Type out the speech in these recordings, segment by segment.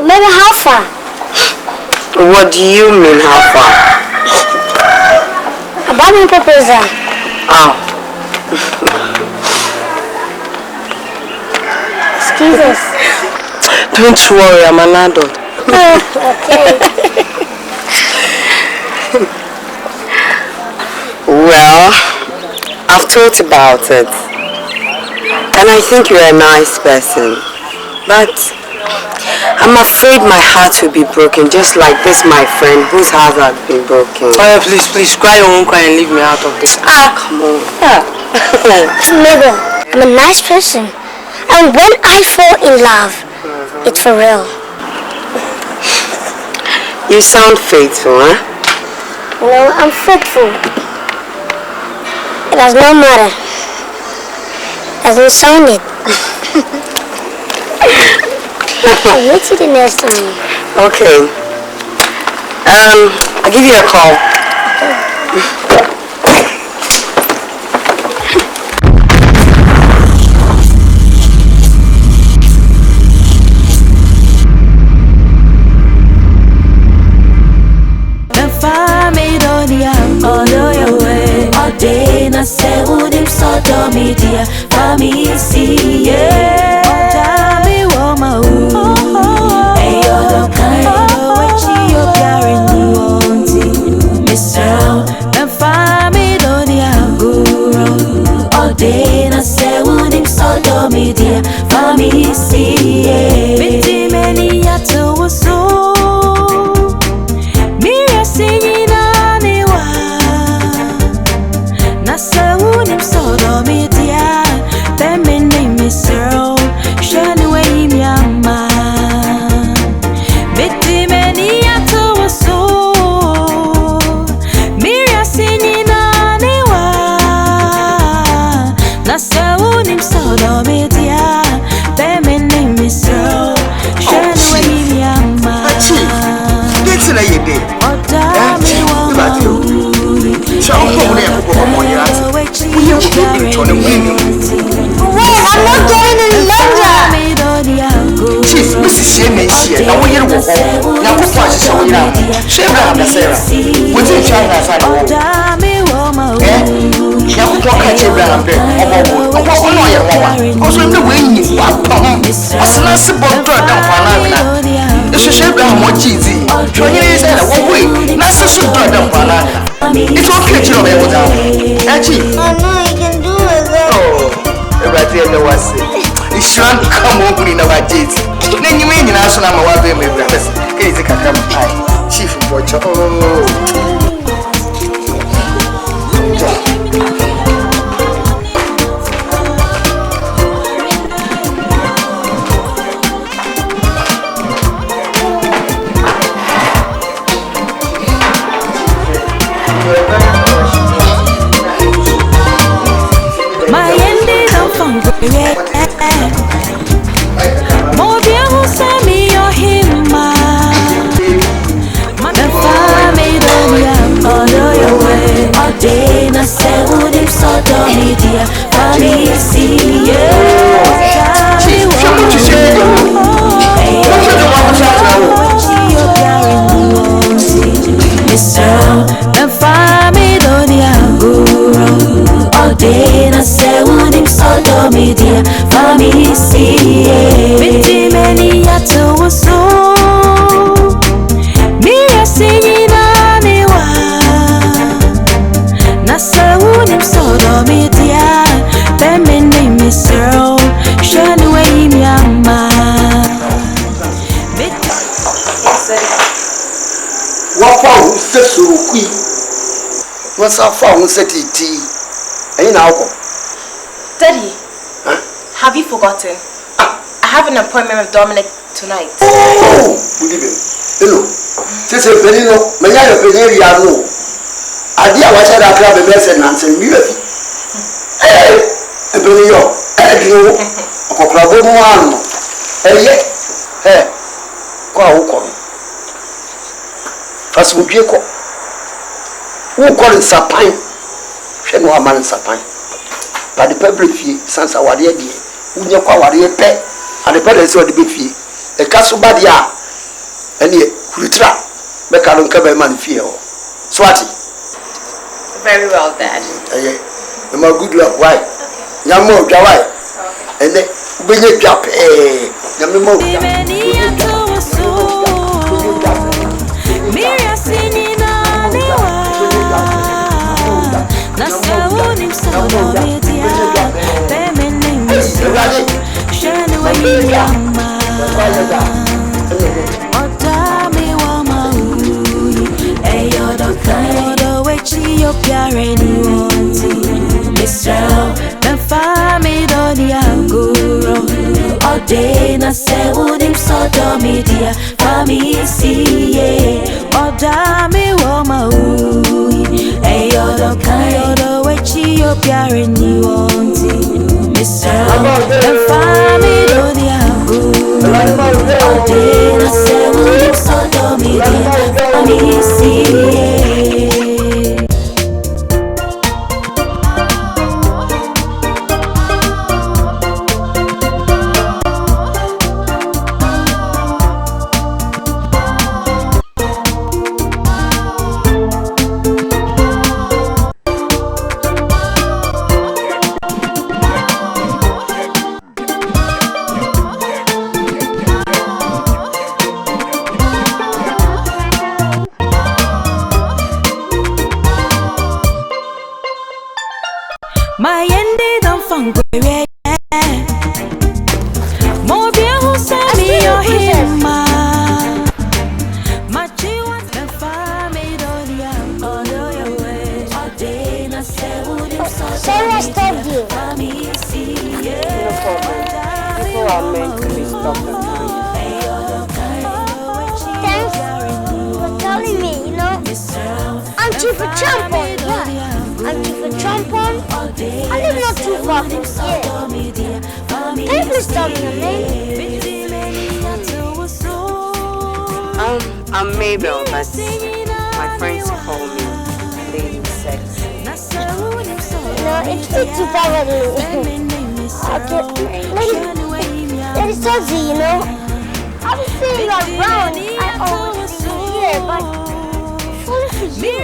So maybe how far? What do you mean, how far? About my proposal. Oh. Excuse us. Don't worry, I'm an adult. Okay. Well, I've thought about it. And I think you're a nice person. But I'm afraid my heart will be broken, just like this, my friend, whose heart has been broken. Oh, please, cry your own cry and leave me out of this. Come on. Maybe I'm a nice person. And when I fall in love, it's for real. You sound faithful, huh? No, I'm faithful. It does not matter. Doesn't sound it. I'll wait till the next time. Okay. I'll give you a call. Media, family, see, yeah. Hey, you're the kind of what you're carrying, Mr. And family, don't you all day, I say, would him so media, family, see, yeah. Pretty many at so. Me, singing. I'm not getting any younger. Chief, Mrs. Shane is here. Now we're going to now what's why she's showing up? Sarah, what's in China? Now what catch Abraham there? Also, in the way you are, as an answer, this is Abraham, what cheesy. Trying to say, what way? That's a shoot down. It's okay to know about that. Chief, I know you can do it. Oh, right there, no one say. It shan't come over in our dates. Then you mean I saw my wife, my brothers. Here's a cacam pie. Chief of Watcher. Oh. Media, family, see, pretty many at so. Me singing on the Nasa wouldn't so media, feminine Mr. Shine away, Yama. What found so quick? What's our phone set tea? Ain't alcohol. Daddy, have you forgotten? I have an appointment with Dominic tonight. Oh, good evening. Hello. This is Benino. May I have been here? No. I did what I have a message and answer me. Hey, Benino. Hey, a crab one. Hey, go. First, we go. Who call it Sapine? She no man Sapine. But the public fee, since our dear, who you call what you pay, and the parents of the fee. The castle badia, Any Hutra, Beccaron Cabin Man Fio. Swati. Very well, Dad. My good luck, why? Yamo, Jawai. And then bring it up, Yamo. Dena se unim sodomi dia fami siye odami woma ui eyodo kayodo wechi yo piare ni wonti Mr. the fami do dia Dena se unim sodomi dia fami siye. My ended on fun great. More beautiful send me your him. My chiwas the family don't all your way. All day na say would you Sarah stopped you. No problem. People are meant to be stopped at Thanks for telling me, you know. I'm due for Champon, yeah. I'm due for Champon. I live not too far from here. Can you please tell me your name? I'm Mabel, but my friends call me Lady Sex. No, it's too far from me. Okay, Lady Sexy, you know. I was seeing you around. I always see you here, but fully for you.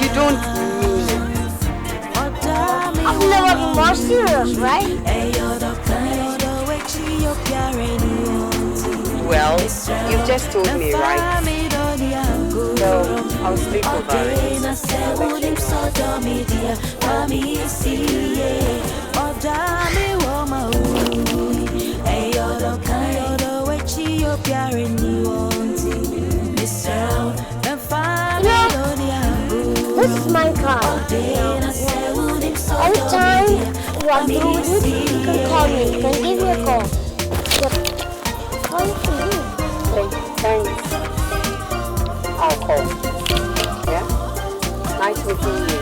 You don't mean. I've never been more serious, right? Well, you just told me, right? So, I'll sleep over This is my car. Every time you are through with it, you can call me. You can give me a call. How for you? Thanks. I'll call. Yeah? Nice meeting you.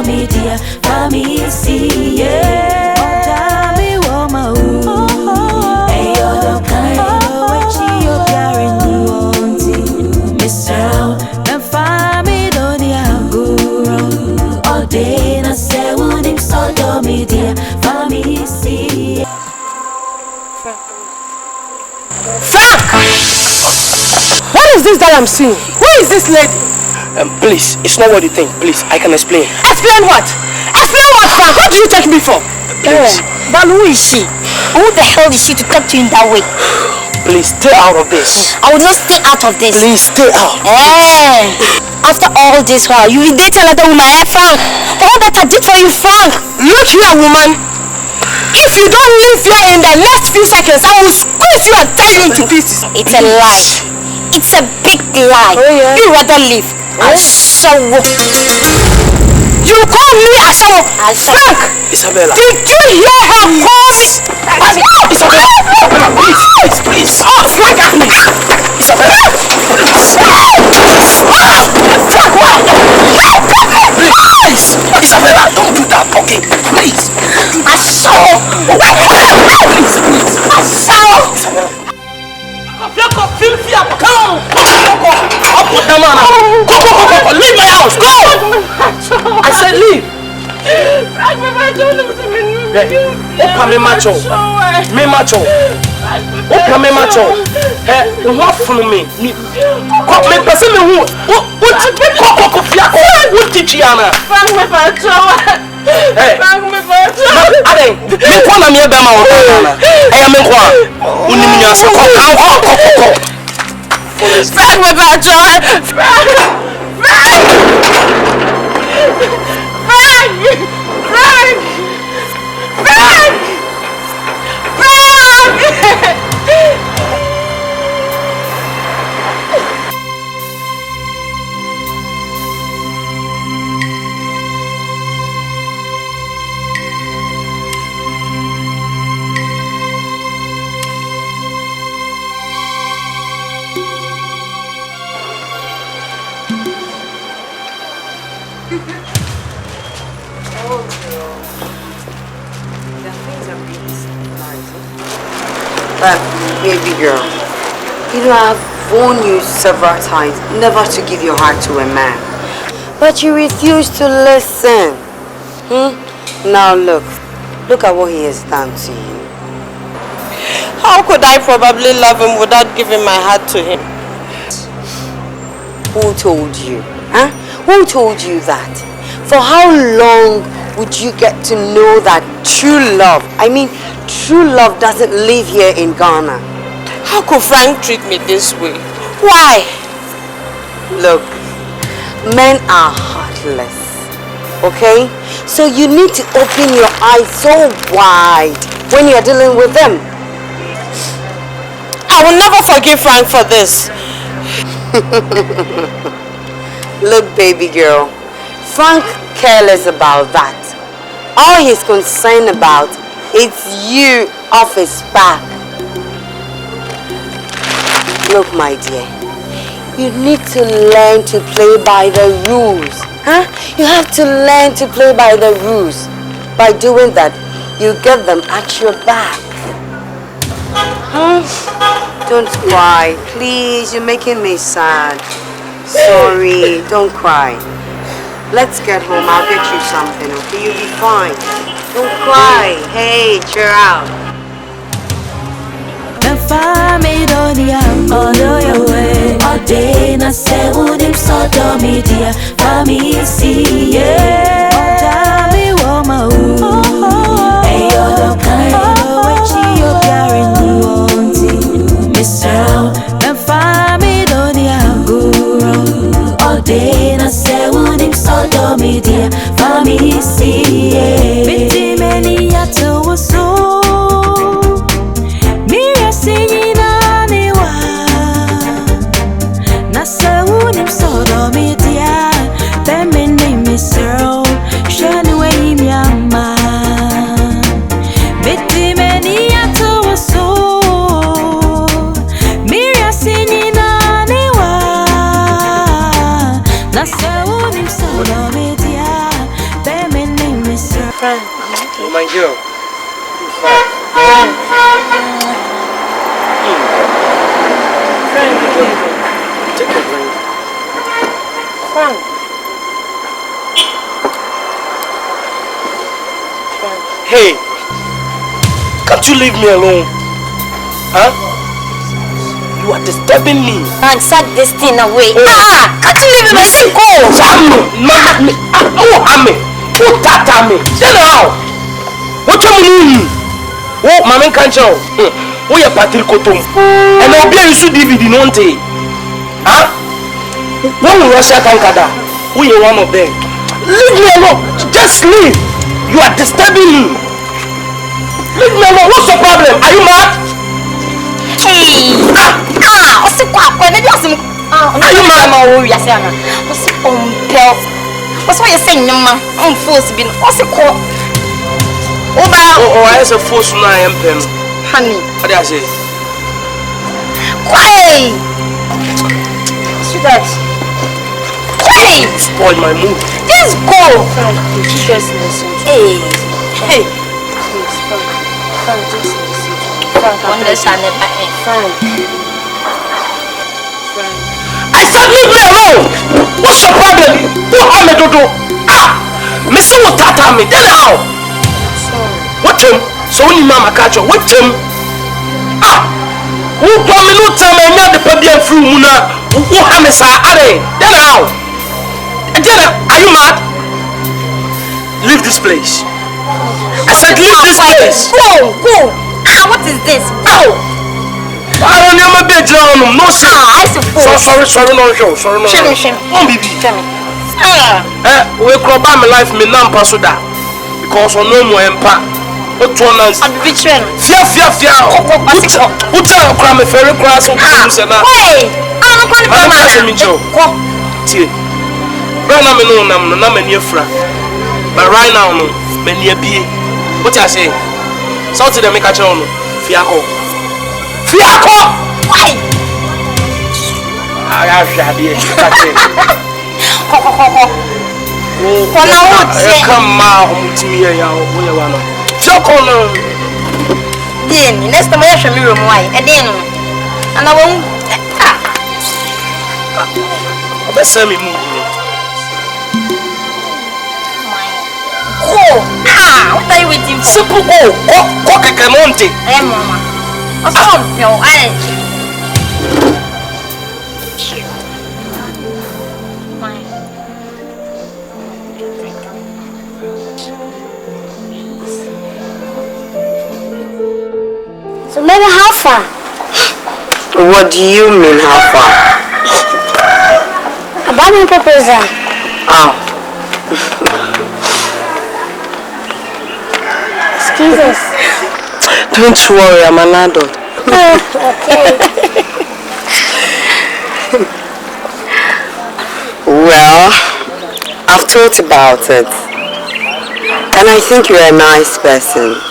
Media, family, see, yeah. Odami woma u, ayo kind of what you carrying wanting, Mr. The family don't ya guru. All day na say wouldn't so media, family, see. Frank! What is this that I'm seeing? Who is this lady? Please, it's not what you think. Please, I can explain. Explain what? Explain what, Frank? What do you take me for? Please. But who is she? Who the hell is she to talk to you in that way? Please, stay out of this. I will not stay out of this. Please, stay out. Hey, after all this while, you will date another woman, eh, Frank? For all that I did for you, Frank. Look here, woman. If you don't leave here in the next few seconds, I will squeeze you and tear you into pieces. It's a lie. It's a big lie. Oh, yeah. You rather leave. You call me Ashawo? Frank! Isabella. Did you hear her call me? Isabella, please. Oh, Frank! Isabella. Frank, what? Please. Isabella, don't do that, okay? Please. Ashawo! Please. Ashawo! Isabella. Leave my house! Go! I said leave! Open me macho! Me macho! Open me macho! What for me? Me person me who? What teach you Anna? Ade, me kwa na me be ma wona. Eh me kwa. Unim nya so ko. Frank, me macho! Frank! But, baby girl, you know I've warned you several times never to give your heart to a man. But you refuse to listen. Now look at what he has done to you. How could I probably love him without giving my heart to him? Who told you? Huh? Who told you that? For how long would you get to know that true love, true love doesn't live here in Ghana? How could Frank treat me this way? Why? Look, men are heartless, okay? So you need to open your eyes so wide when you're dealing with them. I will never forgive Frank for this. Look, baby girl, Frank careless about that. All he's concerned about is you off his back. Look, my dear, you need to learn to play by the rules. Huh? You have to learn to play by the rules. By doing that, you get them at your back. Don't cry, please. You're making me sad. Sorry, don't cry. Let's get home. I'll get you something, okay? You'll be fine. Don't cry. Hey, cheer out. My girl. Take a drink. Hey, can't you leave me alone? Huh? You are disturbing me. And set this thing away. Can't you leave me? Let him go. Who tata me? Say now. What you mean? Oh, Mama Kancho. Oh, you're Patrick Kotum. And I'll be a DVD, no one. Huh? When we Russia Kankada, who are one of them? Leave me alone. Just leave. You are disturbing me. Leave me alone. What's the problem? Are you mad? Hey! What's the quack? When did you ask him? Are you mad? What's the What's what you're saying, young man? I'm forced to be. What's it called? Oh, I have a force now. I am pen. Honey. What do I say? Quiet. Sweetheart. Quiet. Spoil my mood. Just go. Just listen. Hey. Hey. Please, Frank, just listen. Frank, I said leave me alone. What's your problem? Who harm me to do? Missing what tata me. Then how? What him? So when mama catch you, what him? Who told me no time I need the podium through Muna? Who harm me, sir? Then how? Then are you mad? Leave this place. I said leave this place. Go. What is this? Go. I don't know my bedroom. No sir. I suppose. Sorry, no show. Sorry, no. Shame. Baby. We crop my life me nan paso da. Because on no more empa. What one is? I'm between. Fear. What's a crime? Ferry cross on Christmas and Wait. I'm not going to Joe. See. Right now, I'm not many friend. But right now, no, many be. What I say? So to the make a channel. Fiaco. Why? I have Shabby. Come out to me. Then next time I show me room why and then and I won't send me move. What are you waiting for? Simple go Cacamonte. Mama. I saw your energy. So maybe how far? What do you mean how far? About my proposal. Excuse us. Don't worry, I'm an adult. Okay. Well, I've thought about it. And I think you're a nice person.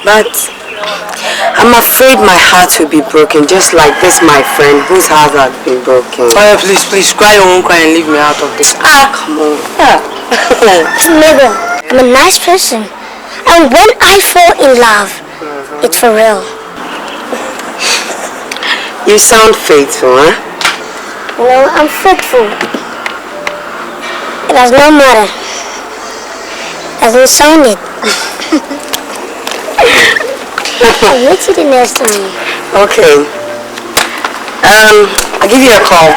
But I'm afraid my heart will be broken, just like this, my friend, whose heart has been broken. Oh, please, cry your own cry and leave me out of this. Come on. Maybe I'm a nice person. And when I fall in love, it's for real. You sound faithful, huh? You know, I'm faithful. It does not matter. Doesn't sound it. I'll meet you the next time. Okay. I'll give you a call.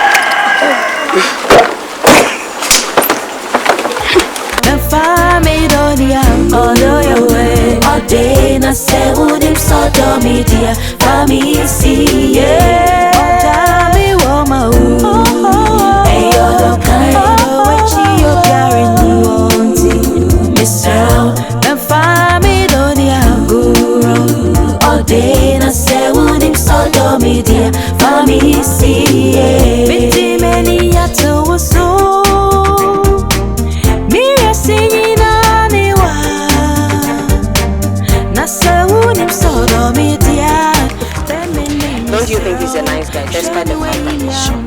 Don't you think he's a nice guy, despite the fact that he's short?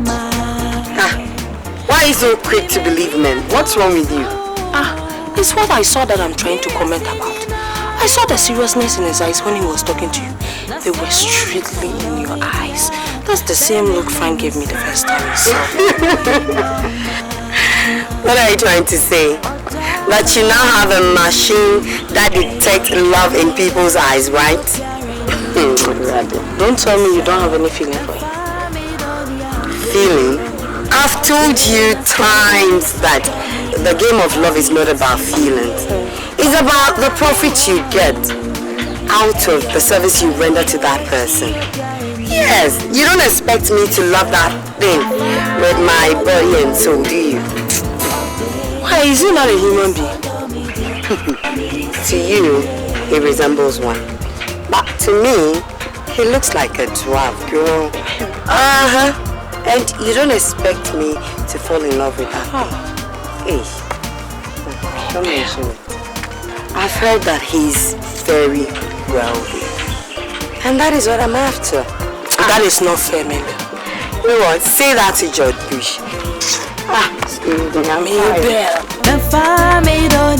Why are you so quick to believe men? What's wrong with you? It's what I saw that I'm trying to comment about. I saw the seriousness in his eyes when he was talking to you. They were straightly in your eyes. That's the same look Frank gave me the first time he saw me. What are you trying to say? That you now have a machine that detects love in people's eyes, right? Don't tell me you don't have any feeling for him. Feeling? I've told you times that the game of love is not about feelings. It's about the profit you get out of the service you render to that person. Yes, you don't expect me to love that thing with my body and soul, do you? Why, is he not a human being? To you, he resembles one. But to me, he looks like a dwarf girl. And you don't expect me to fall in love with that thing. Hey. Don't mention it. I've heard that he's very wealthy. And that is what I'm after. That is not fair, Melo. You know what? Say that to George Bush. Excuse me, I'm here. The family don't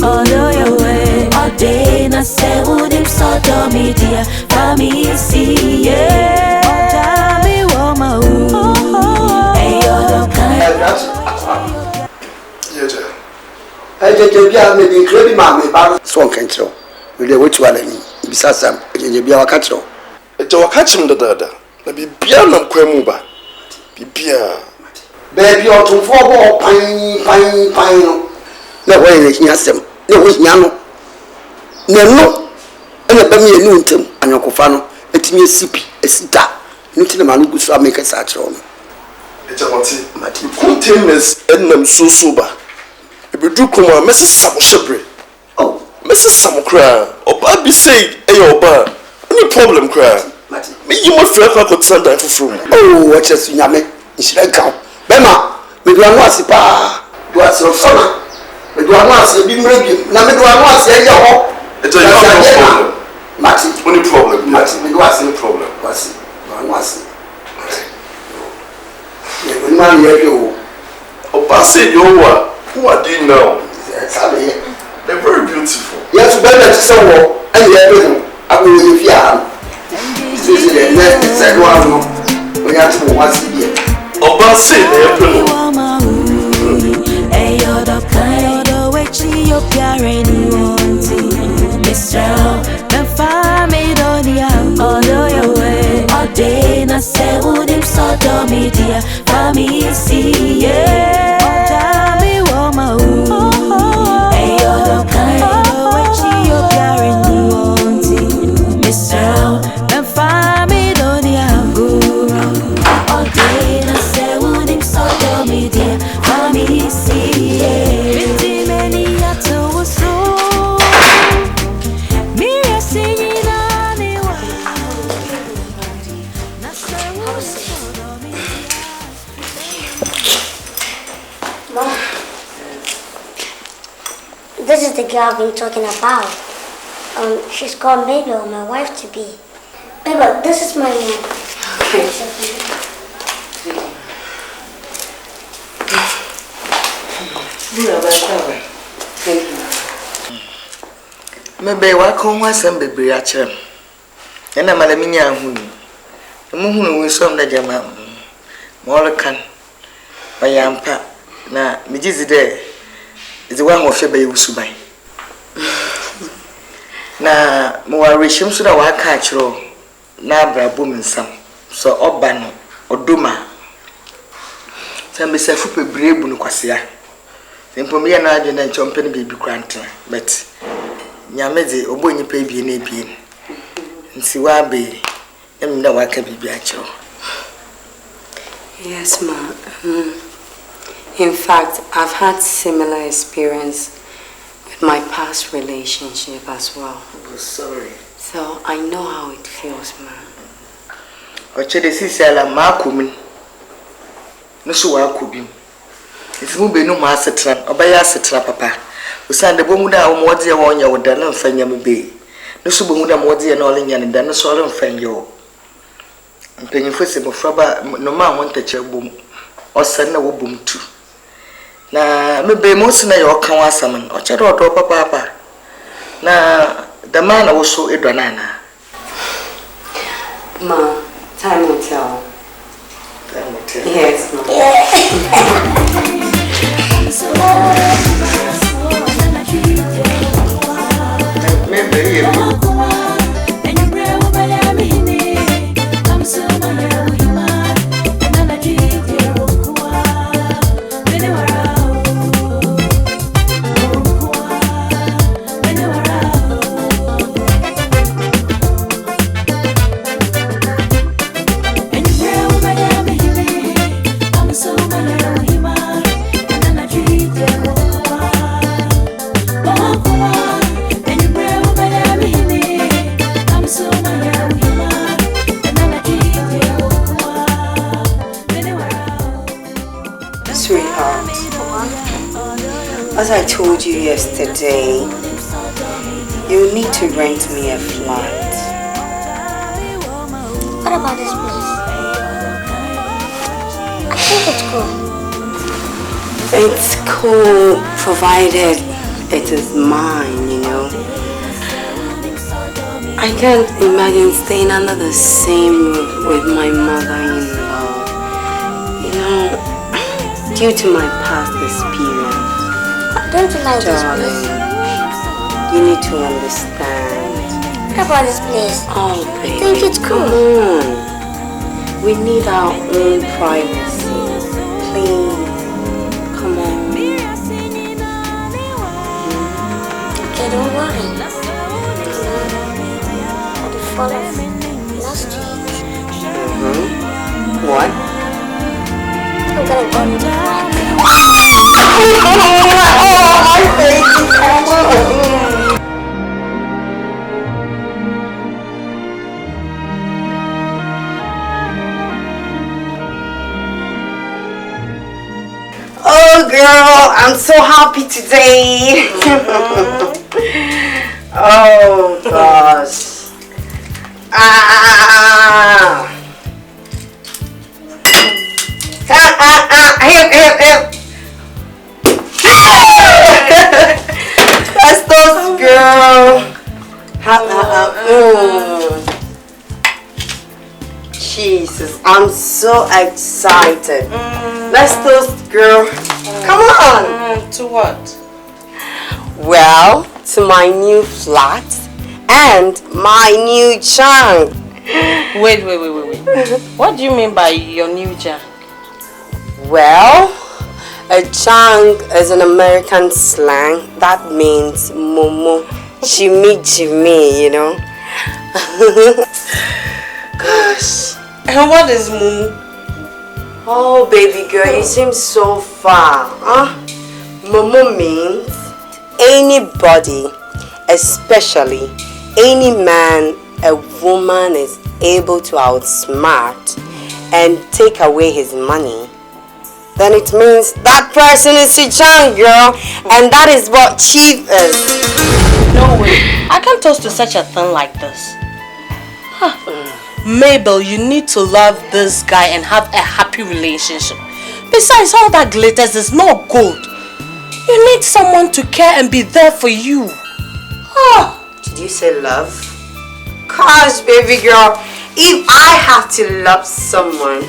all your way. All day, na say would him sort of media. Family see, yeah. Tami woma ooh. Hey, you're the kind. I just maybe including my song control. With the which one besides some, you be our control. It's our catching the dada. Maybe beyond them Quemuba. Be Baby, or to fall pine. No way, they can them. No, with Yano. No, and a Bammy Newton and your Cofano, let me a sippy, a sita. Newton and Malugus are make a satchel. It's a Mati. Containers and them so sober. If you do come on, Mrs. Samushabre. Oh, Mrs. Samukra, or Baby say, a bar. Any problem, cry. Me, you must feel like a Sunday for room. Oh, what is Yame? Should I come? Bema, we do not see pa. Do us your son. We do not see be maybe. Now we do not see your. It's a problem. Mati, only problem. Mati, we do not see problem. What's it? What's it? Yeah, we man here you. Oh, Bassy, you are. Who are they now? They're very beautiful. Yes, better to someone and everything. I will give you. This is the next second one. We have to watch it. Oh, Bassy, they're hey, you're the kind of way you're carrying on. Mr. The family don't all your way. All day, na say would him sort of media. Family see, yeah. Tami woma ooh. Hey, you're the kind of way you're carrying on. Mr. The family don't go. All day, na say would him sort of media. Family see, yeah. Pretty many at the so. Mira singing on the Mom, this is the girl I've been talking about. She's called Mabel, my wife to be. Mabel, this is my mom. Thank you. Maybe I come once and be a chum. And I'm a minion who. The moon will some that your mamma. More can. My yampa. Na mijizi de is one of your baby subai. Na more rishim so that I catch row. Na bra boom some. So obano or duma. Some be self brave bunquasia. Impomia na agenda and chomping baby granting, but Yamezi or boy baby in a bean. And see why be and no I can be actual. Yes, Ma. In fact, I've had similar experience with my past relationship as well. Oh, sorry. So I know how it feels, Ma. Oche de sisela makumin. No so akubim. If you be no master, obey setra papa. We send the bomuda or more dear one your done and find yam bay. No so bomuda more dear and all in yan and done so and find you. And penny for some frabba no man wanted your boom or send a boom too. Na maybe most na your kawasaman or cheddar or papa. Na the man also a banana. Ma, time will tell. Yes, Ma. I'm so As I told you yesterday, you need to rent me a flat. What about this place? I think it's cool. It's cool provided it is mine, you know. I can't imagine staying under the same roof with my mother-in-law. You know, due to my past experience. Don't you like this Darling, place? you need to understand. What about this place? Oh, baby, I think it's cool. Come on. We need our own privacy. Please, come on. Okay, don't worry. I'll follow last week. What? I'm gonna go to the my baby, come on. Oh girl, I'm so happy today. Oh gosh. Help. That's those girl. Jesus, I'm so excited. Let's toast, girl. Come on. To what? Well, to my new flat and my new chunk. Wait. What do you mean by your new junk? Well, a chunk is an American slang that means momo, chimmy, you know. Gosh. And what is moo? Oh, baby girl, you seem so far. Momo means anybody, especially any man a woman is able to outsmart and take away his money, then it means that person is a chunk, girl, and that is what chief is. No way. I can't toast to such a thing like this. Mabel, you need to love this guy and have a happy relationship. Besides, all that glitters is not gold. You need someone to care and be there for you. Did you say love? Gosh, baby girl, if I have to love someone,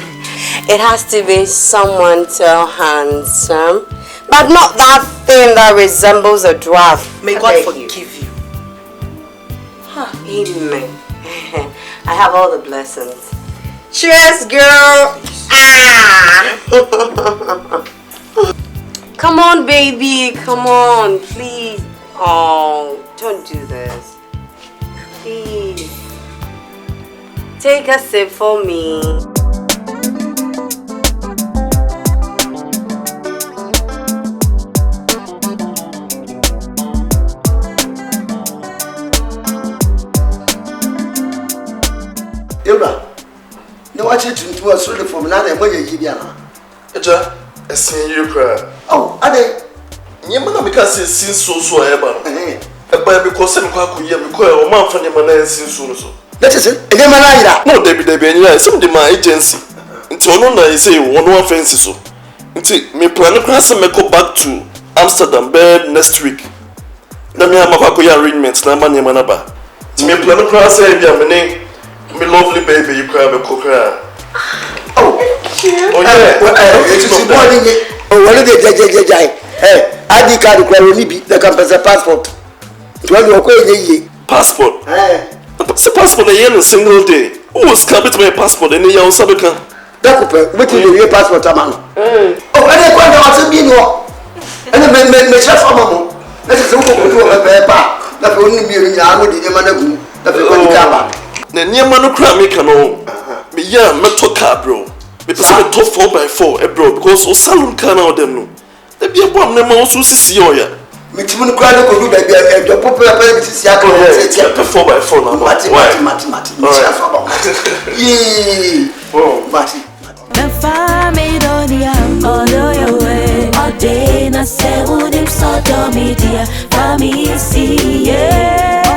it has to be someone so handsome, but not that thing that resembles a dwarf. May God forgive you. Amen. I have all the blessings. Cheers, girl. Come on, baby. Come on, please. Oh, don't do this. Please. Take a sip for me. Ebra, no watch it to us really from another way you get. Eja, a senior cry. Oh, are they? Yamana because it's since so ever. A baby because I'm quite a man from the man since soon. That is it. Again, Manaya. No, Debbie, some of my agency. Until no, I say one fancy so. Until me plan to cross and go back to Amsterdam bed next week. Let me have my arrangements, Namani Manaba. Me plan to cross and my name. My lovely baby, you cry a cook. Oh, yeah. What did they Hey, ID card will be the campus passport. Passport? What's a passport a year in a single day? Who was cabbage my passport in the young Sabica? Doctor, what is your passport, man? Oh, and I can't also be no. And the men make chef for Mamma. That is who will do a paper. That will only be in the army, the man that will come. The near man cry me can own. Me ya metal car, bro. Because I'm a top 4x4, bro, because o salon can out them. There be a bomb never also see you. Me too many crowd go do that. Your popular parents is here. 4x4 now. Mati. Yeah. Oh, Mati. na se unim sodomi dia famisi yeah